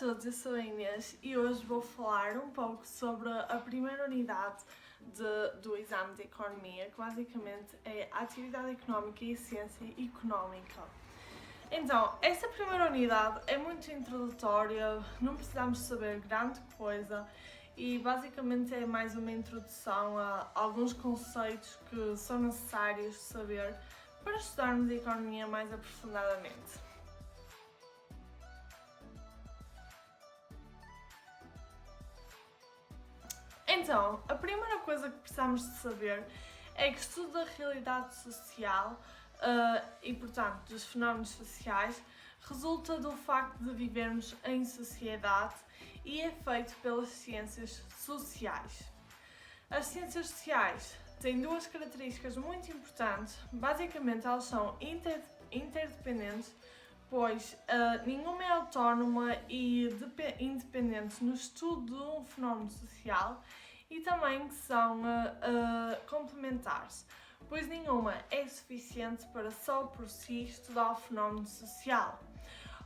todos, eu sou a Inês e hoje vou falar um pouco sobre a primeira unidade do exame de Economia, que basicamente é a Atividade Económica e a Ciência Económica. Então, esta primeira unidade é muito introdutória, não precisamos saber grande coisa e basicamente é mais uma introdução a alguns conceitos que são necessários saber para estudarmos a Economia mais aprofundadamente. Então, a primeira coisa que precisamos de saber é que o estudo da realidade social e, portanto, dos fenómenos sociais resulta do facto de vivermos em sociedade e é feito pelas ciências sociais. As ciências sociais têm duas características muito importantes. Basicamente, elas são interdependentes, pois nenhuma é autónoma e independente no estudo de um fenómeno social e também que são complementares, pois nenhuma é suficiente para só por si estudar o fenómeno social.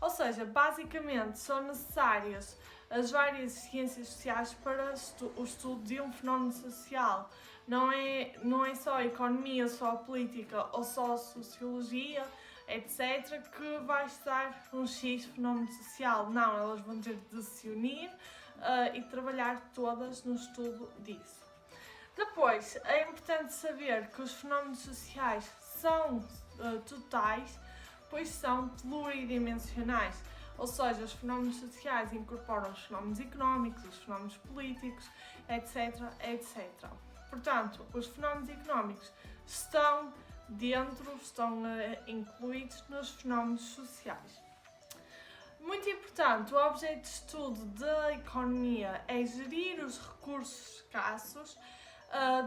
Ou seja, basicamente são necessárias as várias ciências sociais para o estudo de um fenómeno social. Não é só a economia, só a política ou só a sociologia, etc., que vai estudar um X fenómeno social. Não, elas vão ter de se unir e trabalhar todas no estudo disso. Depois, é importante saber que os fenómenos sociais são totais, pois são pluridimensionais. Ou seja, os fenómenos sociais incorporam os fenómenos económicos, os fenómenos políticos, etc., etc. Portanto, os fenómenos económicos estão incluídos nos fenómenos sociais. Muito importante, o objeto de estudo da economia é gerir os recursos escassos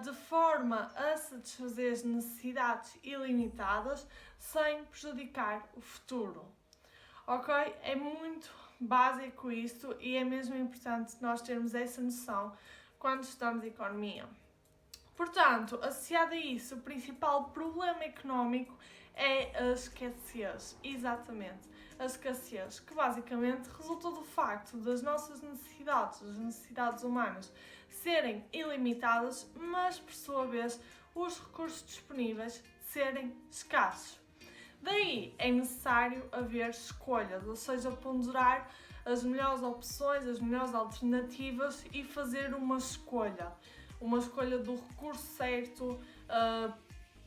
de forma a satisfazer as necessidades ilimitadas sem prejudicar o futuro. Ok? É muito básico isto e é mesmo importante nós termos essa noção quando estudamos economia. Portanto, associado a isso, o principal problema económico é a escassez. Exatamente, a escassez, que basicamente resulta do facto das nossas necessidades, as necessidades humanas, serem ilimitadas, mas por sua vez os recursos disponíveis serem escassos. Daí é necessário haver escolhas, ou seja, ponderar as melhores opções, as melhores alternativas e fazer uma escolha do recurso certo,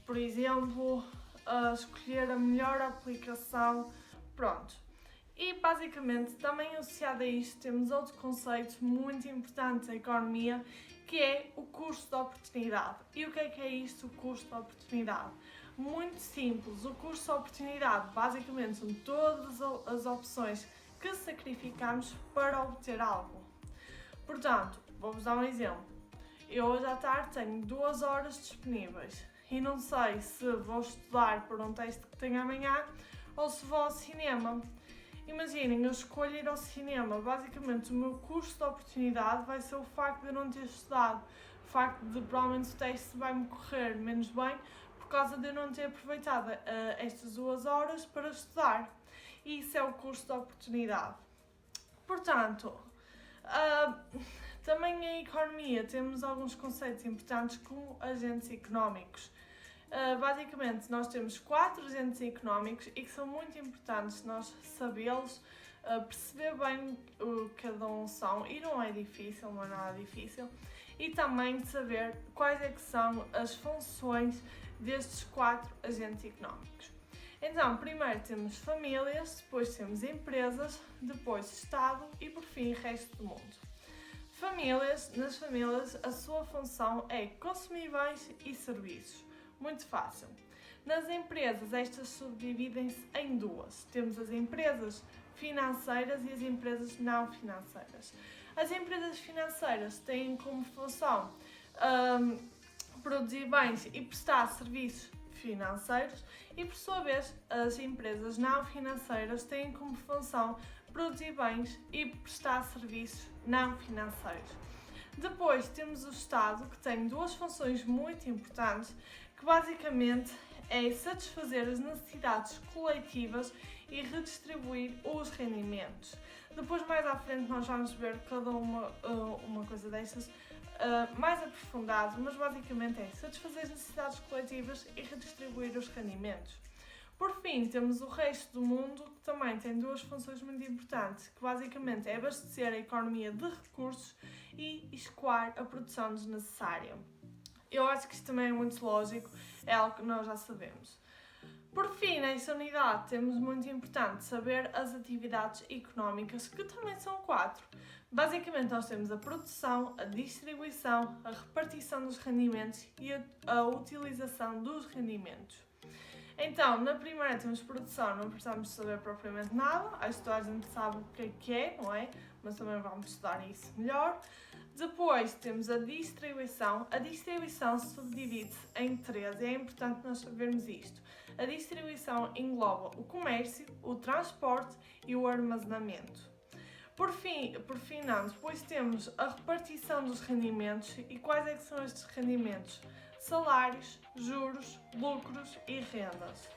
por exemplo, escolher a melhor aplicação, pronto. E basicamente também associado a isto temos outro conceito muito importante da economia, que é o custo de oportunidade. E o que é isto, o custo de oportunidade? Muito simples, o custo de oportunidade basicamente são todas as opções que sacrificamos para obter algo. Portanto, vou-vos dar um exemplo. Eu hoje à tarde tenho 2 horas disponíveis e não sei se vou estudar por um teste que tenho amanhã ou se vou ao cinema. Imaginem, eu escolho ir ao cinema. Basicamente, o meu custo de oportunidade vai ser o facto de eu não ter estudado, o facto de provavelmente o teste vai-me correr menos bem por causa de eu não ter aproveitado estas 2 horas para estudar. E isso é o custo de oportunidade. Portanto, também em economia temos alguns conceitos importantes como agentes económicos. Basicamente, nós temos 4 agentes económicos e que são muito importantes nós sabê-los, perceber bem o que cada um são, e não é difícil, não é nada difícil, e também de saber quais é que são as funções destes 4 agentes económicos. Então, primeiro temos famílias, depois temos empresas, depois Estado e por fim resto do mundo. Nas famílias a sua função é consumir bens e serviços. Muito fácil. Nas empresas, estas subdividem-se em duas. Temos as empresas financeiras e as empresas não financeiras. As empresas financeiras têm como função produzir bens e prestar serviços financeiros e, por sua vez, as empresas não financeiras têm como função produzir bens e prestar serviços não financeiros. Depois temos o Estado, que tem 2 funções muito importantes, que basicamente é satisfazer as necessidades coletivas e redistribuir os rendimentos. Depois, mais à frente, nós vamos ver cada uma coisa destas mais aprofundado, mas basicamente é satisfazer as necessidades coletivas e redistribuir os rendimentos. Por fim, temos o resto do mundo, que também tem duas funções muito importantes, que basicamente é abastecer a economia de recursos e escoar a produção desnecessária. Eu acho que isto também é muito lógico, é algo que nós já sabemos. Por fim, nesta unidade temos muito importante saber as atividades económicas, que também são 4. Basicamente, nós temos a produção, a distribuição, a repartição dos rendimentos e a utilização dos rendimentos. Então, na primeira temos produção, não precisamos saber propriamente nada, acho que toda a gente sabe o que é, não é? Mas também vamos estudar isso melhor. Depois temos a distribuição subdivide-se em 3 e é importante nós sabermos isto. A distribuição engloba o comércio, o transporte e o armazenamento. Por fim, depois temos a repartição dos rendimentos e quais é que são estes rendimentos? Salários, juros, lucros e rendas.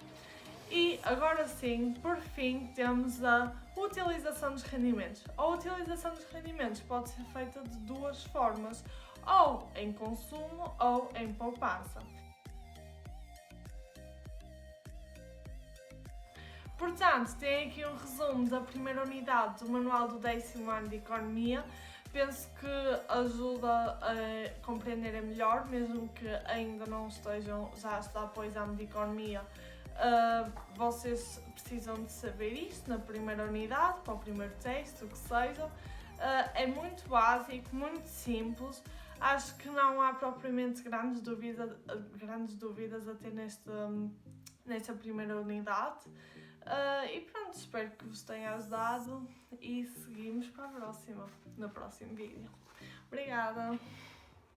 E agora sim, por fim, temos a utilização dos rendimentos. A utilização dos rendimentos pode ser feita de duas formas, ou em consumo ou em poupança. Portanto, tem aqui um resumo da primeira unidade do Manual do 10º ano de Economia. Penso que ajuda a compreender melhor, mesmo que ainda não estejam já a estudar para o exame de Economia. Vocês precisam de saber isto na primeira unidade, para o primeiro texto, o que seja. É muito básico, muito simples. Acho que não há propriamente grandes dúvidas a ter nesta primeira unidade. E pronto, espero que vos tenha ajudado e seguimos para a próxima, no próximo vídeo. Obrigada!